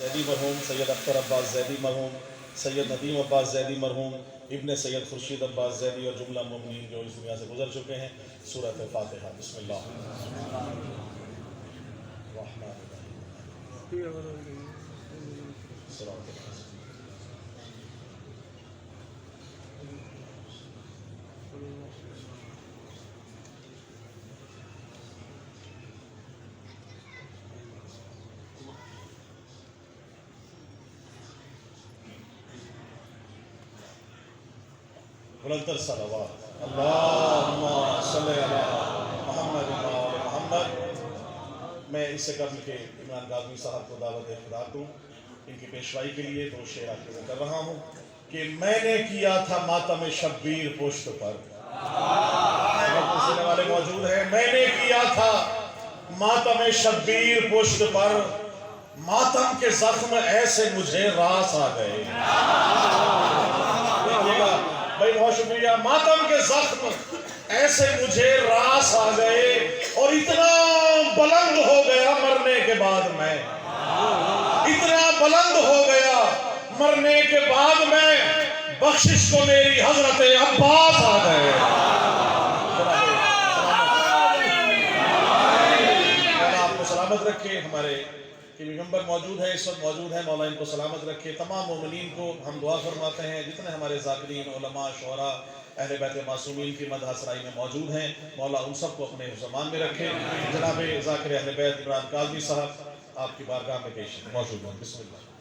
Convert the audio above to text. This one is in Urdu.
زیدی مرحوم، سید اختر عباس زیدی مرحوم، سید ندیم عباس زیدی مرحوم، ابن سید خورشید عباس زیدی اور جملہ مومنین جو اس دنیا سے گزر چکے ہیں. سورۃ فاتحہ. بسم اللہ الرحمن الرحیم. صراط بلندر صلوات اللہم صلی علی محمد و آل محمد. میں اس سے قبل کے عمران غازمی صاحب کو دعوت خدا دوں ان کی پیشوائی کے لیے دو شعر عرض کر رہا ہوں کہ میں نے کیا تھا ماتم شبیر پشت پر. سننے والے موجود ہیں. میں نے کیا تھا ماتم شبیر پشت پر، ماتم کے زخم ایسے مجھے راس آ گئے. دیکھیے گا بھائی، بہت شکریہ. ماتم کے زخم ایسے مجھے راس آ گئے اور اتنا بلند ہو گیا مرنے کے بعد میں، اتنا بلند ہو گیا مرنے کے بعد میں، بخشش کو میری حضرت عباس آ گئے. مولا آپ کو سلامت رکھے. ہمارے پیغمبر موجود ہے، اس وقت موجود ہے. مولا ان کو سلامت رکھے. تمام مومنین کو ہم دعا فرماتے ہیں جتنے ہمارے ذاکرین، علماء، شعراء، اہل بیت معصومین کی مدح سرائی میں موجود ہیں. مولا ان سب کو اپنے زمان میں رکھے. جناب ذاکر اہل بیت عمران کاظمی صاحب آپ کی بارگاہ میں پیش موجود ہیں. بسم اللہ.